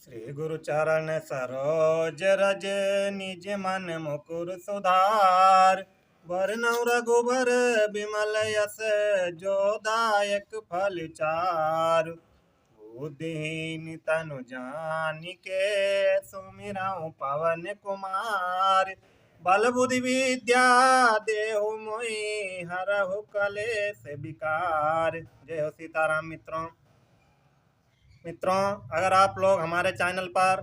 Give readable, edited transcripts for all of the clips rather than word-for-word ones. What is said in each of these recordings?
श्री गुरु चरण सरोज रज निज मन मुकुर सुधार। वरनौ रघुबर बिमल यस जो दायक फल चार। बुद्धिहीन तनु जानिके सुमिरौ पवन कुमार। बल बुद्धि विद्या देहु मोहि हरहु कलेश विकार। जय हो सीताराम। मित्रों, अगर आप लोग हमारे चैनल पर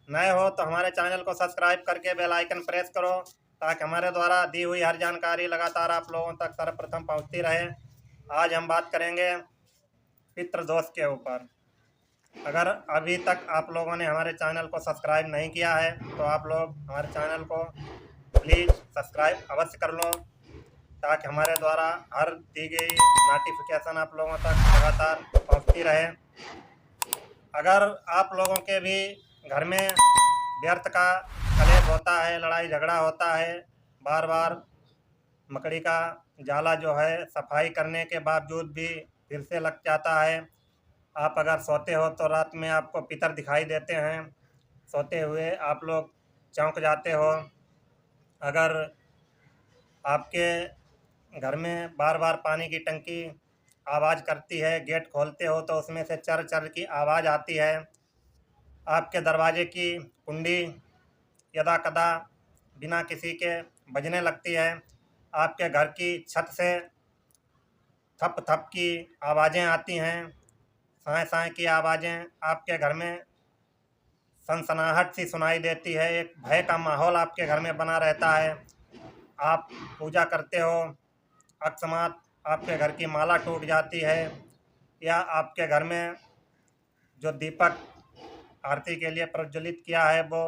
नए हो तो हमारे चैनल को सब्सक्राइब करके बेल आइकन प्रेस करो ताकि हमारे द्वारा दी हुई हर जानकारी लगातार आप लोगों तक सर्वप्रथम पहुंचती रहे। आज हम बात करेंगे पितृदोष के ऊपर। अगर अभी तक आप लोगों ने हमारे चैनल को सब्सक्राइब नहीं किया है तो आप लोग हमारे चैनल को प्लीज़ सब्सक्राइब अवश्य कर लो ताकि हमारे द्वारा हर दी गई नोटिफिकेशन आप लोगों तक लगातार पहुंचती रहे। अगर आप लोगों के भी घर में व्यर्थ का कलेश होता है, लड़ाई झगड़ा होता है, बार बार मकड़ी का जाला जो है सफाई करने के बावजूद भी फिर से लग जाता है, आप अगर सोते हो तो रात में आपको पितर दिखाई देते हैं, सोते हुए आप लोग चौंक जाते हो, अगर आपके घर में बार बार पानी की टंकी आवाज़ करती है, गेट खोलते हो तो उसमें से चर चर की आवाज़ आती है, आपके दरवाजे की कुंडी यदा कदा बिना किसी के बजने लगती है, आपके घर की छत से थप थप की आवाज़ें आती हैं, साए साए की आवाज़ें आपके घर में सनसनाहट सी सुनाई देती है, एक भय का माहौल आपके घर में बना रहता है। आप पूजा करते हो, अकस्मात आपके घर की माला टूट जाती है, या आपके घर में जो दीपक आरती के लिए प्रज्वलित किया है वो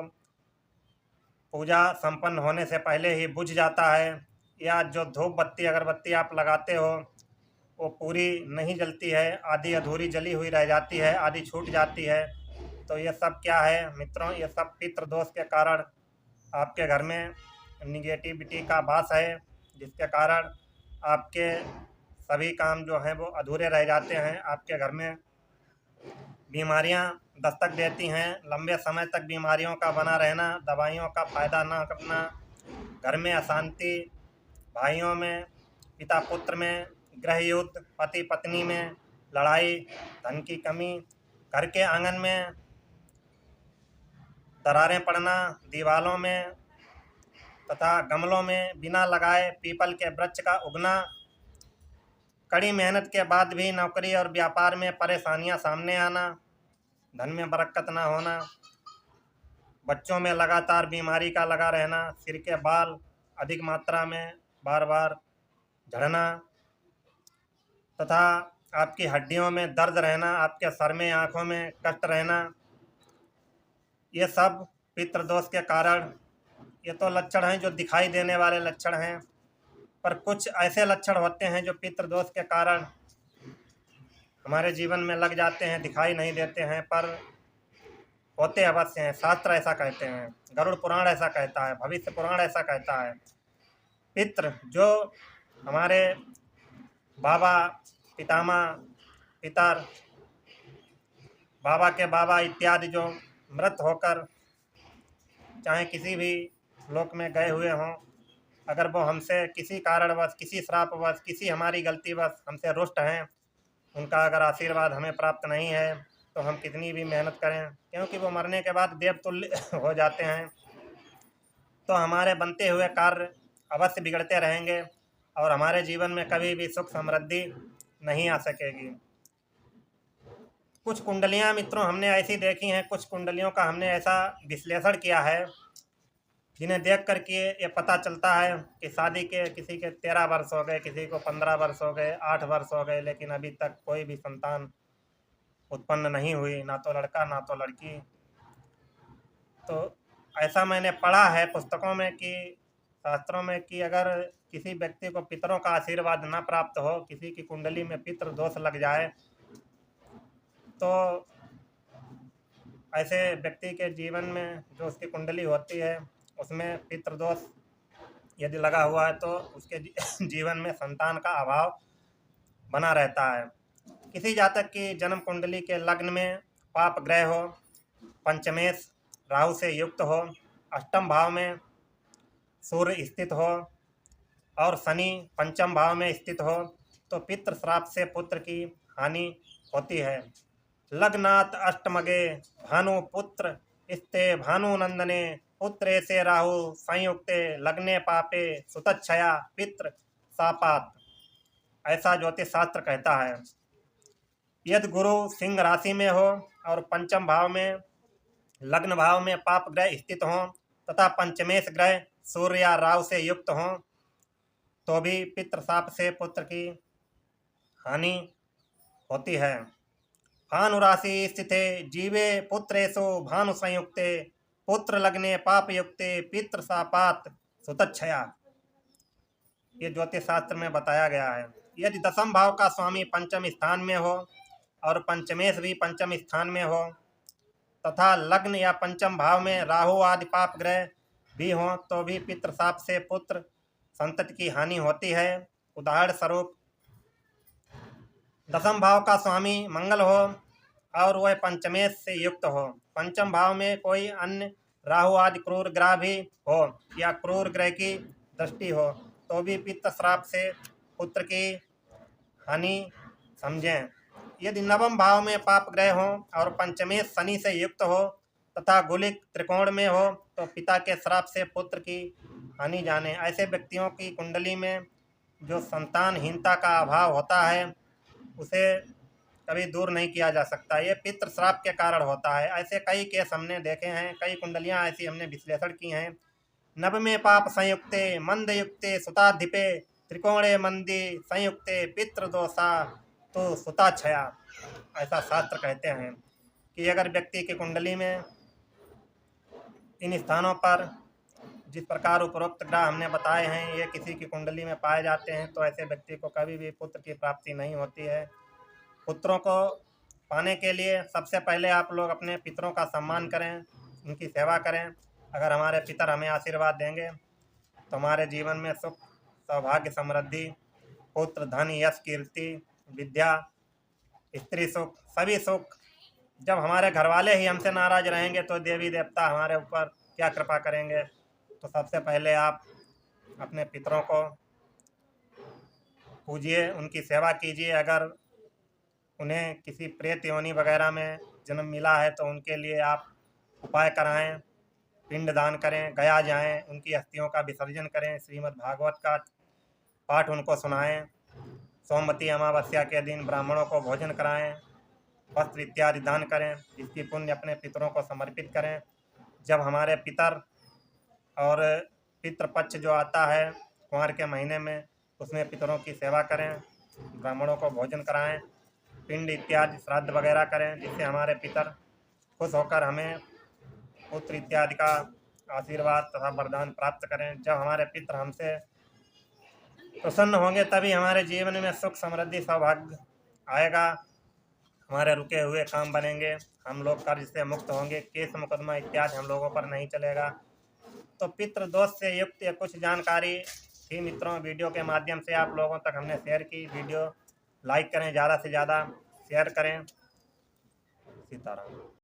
पूजा संपन्न होने से पहले ही बुझ जाता है, या जो धूप बत्ती अगरबत्ती आप लगाते हो वो पूरी नहीं जलती है, आधी अधूरी जली हुई रह जाती है, आधी छूट जाती है। तो ये सब क्या है मित्रों, ये सब पितृदोष के कारण आपके घर में निगेटिविटी का वास है, जिसके कारण आपके सभी काम जो हैं वो अधूरे रह जाते हैं। आपके घर में बीमारियां दस्तक देती हैं, लंबे समय तक बीमारियों का बना रहना, दवाइयों का फ़ायदा ना करना, घर में अशांति, भाइयों में, पिता पुत्र में गृह युद्ध, पति पत्नी में लड़ाई, धन की कमी, घर के आंगन में दरारें पड़ना, दीवालों में तथा गमलों में बिना लगाए पीपल के वृक्ष का उगना, कड़ी मेहनत के बाद भी नौकरी और व्यापार में परेशानियां सामने आना, धन में बरकत ना होना, बच्चों में लगातार बीमारी का लगा रहना, सिर के बाल अधिक मात्रा में बार बार झड़ना तथा आपकी हड्डियों में दर्द रहना, आपके सर में आँखों में कष्ट रहना, ये सब पितृदोष के कारण। ये तो लक्षण हैं जो दिखाई देने वाले लक्षण हैं, पर कुछ ऐसे लक्षण होते हैं जो पितृदोष के कारण हमारे जीवन में लग जाते हैं, दिखाई नहीं देते हैं पर होते अवश्य हैं। शास्त्र ऐसा कहते हैं, गरुड़ पुराण ऐसा कहता है, भविष्य पुराण ऐसा कहता है। पितृ जो हमारे बाबा, पितामह, पितर, बाबा के बाबा इत्यादि जो मृत होकर चाहे किसी भी लोक में गए हुए हों, अगर वो हमसे किसी कारणवश, किसी श्रापवश, किसी हमारी गलतीवश हमसे रुष्ट हैं, उनका अगर आशीर्वाद हमें प्राप्त नहीं है तो हम कितनी भी मेहनत करें, क्योंकि वो मरने के बाद देवतुल्य हो जाते हैं, तो हमारे बनते हुए कार्य अवश्य बिगड़ते रहेंगे और हमारे जीवन में कभी भी सुख समृद्धि नहीं आ सकेगी। कुछ कुंडलियां मित्रों हमने ऐसी देखी हैं, कुछ कुंडलियों का हमने ऐसा विश्लेषण किया है जिन्हें देख कर के ये पता चलता है कि शादी के किसी के 13 वर्ष हो गए, किसी को 15 वर्ष हो गए, 8 वर्ष हो गए, लेकिन अभी तक कोई भी संतान उत्पन्न नहीं हुई, ना तो लड़का ना तो लड़की। तो ऐसा मैंने पढ़ा है पुस्तकों में कि शास्त्रों में कि अगर किसी व्यक्ति को पितरों का आशीर्वाद न प्राप्त हो, किसी की कुंडली में पितृ दोष लग जाए, तो ऐसे व्यक्ति के जीवन में जो उसकी कुंडली होती है उसमें पितृदोष यदि लगा हुआ है तो उसके जीवन में संतान का अभाव बना रहता है। किसी जातक की जन्म कुंडली के लग्न में पाप ग्रह हो, पंचमेश राहु से युक्त हो, अष्टम भाव में सूर्य स्थित हो और शनि पंचम भाव में स्थित हो तो पितृ श्राप से पुत्र की हानि होती है। लग्नात अष्टमगे भानु पुत्र स्ते भानुनंदने पुत्रे से राहु संयुक्ते लग्ने पापे सुतच्छया पितृ सापात, ऐसा ज्योतिष शास्त्र कहता है। यदि गुरु सिंह राशि में हो और पंचम भाव में लग्न भाव में पाप ग्रह स्थित हों तथा पंचमेश ग्रह सूर्य या राहु से युक्त हों तो भी पितृशाप से पुत्र की हानि होती है। भानु राशि स्थिते जीवे पुत्रेषु भानु संयुक्ते पुत्र लग्ने पाप युक्ते पितृशापात सुतच्छया, ये ज्योतिष शास्त्र में बताया गया है। यदि दसम भाव का स्वामी पंचम स्थान में हो और पंचमेश भी पंचम स्थान में हो तथा लग्न या पंचम भाव में राहु आदि पाप ग्रह भी हों तो भी पितृशाप से पुत्र संतति की हानि होती है। उदाहरण स्वरूप दसम भाव का स्वामी मंगल हो और वह पंचमेश से युक्त हो, पंचम भाव में कोई अन्य राहु आदि क्रूर ग्रह भी हो या क्रूर ग्रह की दृष्टि हो तो भी पितृ श्राप से पुत्र की हानि समझें। यदि नवम भाव में पाप ग्रह हो और पंचमेश शनि से युक्त हो तथा गुलिक त्रिकोण में हो तो पिता के श्राप से पुत्र की हानि जाने। ऐसे व्यक्तियों की कुंडली में जो संतानहीनता का अभाव होता है उसे कभी दूर नहीं किया जा सकता, ये पितृ श्राप के कारण होता है। ऐसे कई केस हमने देखे हैं, कई कुंडलियां ऐसी हमने विश्लेषण की हैं। नवमे पाप संयुक्ते मंदयुक्ते सुताधिपे त्रिकोणे मंदी संयुक्ते पितृदोषा तो सुताक्षया, ऐसा शास्त्र कहते हैं कि अगर व्यक्ति की कुंडली में इन स्थानों पर जिस प्रकार उपरोक्त ग्रह हमने बताए हैं ये किसी की कुंडली में पाए जाते हैं तो ऐसे व्यक्ति को कभी भी पुत्र की प्राप्ति नहीं होती है। पुत्रों को पाने के लिए सबसे पहले आप लोग अपने पितरों का सम्मान करें, उनकी सेवा करें। अगर हमारे पितर हमें आशीर्वाद देंगे तो हमारे जीवन में सुख, सौभाग्य, समृद्धि, पुत्र, धन, यश, कीर्ति, विद्या, स्त्री सुख, सभी सुख। जब हमारे घर वाले ही हमसे नाराज रहेंगे तो देवी देवता हमारे ऊपर क्या कृपा करेंगे। तो सबसे पहले आप अपने पितरों को पूजिए, उनकी सेवा कीजिए। अगर उन्हें किसी प्रेत योनि वगैरह में जन्म मिला है तो उनके लिए आप उपाय कराएं, पिंड दान करें, गया जाएं, उनकी अस्थियों का विसर्जन करें, श्रीमद् भागवत का पाठ उनको सुनाएं, सोमवती अमावस्या के दिन ब्राह्मणों को भोजन कराएं, वस्त्र इत्यादि दान करें। इसकी पुण्य अपने पितरों को समर्पित करें। जब हमारे पितर और पितृपक्ष जो आता है कुंवर के महीने में उसमें पितरों की सेवा करें, ब्राह्मणों को भोजन कराएं, पिंड इत्यादि श्राद्ध वगैरह करें जिससे हमारे पितर खुश होकर हमें पुत्र इत्यादि का आशीर्वाद तथा वरदान प्राप्त करें। जब हमारे पितर हमसे प्रसन्न होंगे तभी हमारे जीवन में सुख, समृद्धि, सौभाग्य आएगा, हमारे रुके हुए काम बनेंगे, हम लोग कर्ज से मुक्त होंगे, केस मुकदमा इत्यादि हम लोगों पर नहीं चलेगा। तो पितृ दोष से युक्त ये कुछ जानकारी थी मित्रों, वीडियो के माध्यम से आप लोगों तक हमने शेयर की। वीडियो लाइक करें, ज़्यादा से ज़्यादा शेयर करें। सीताराम।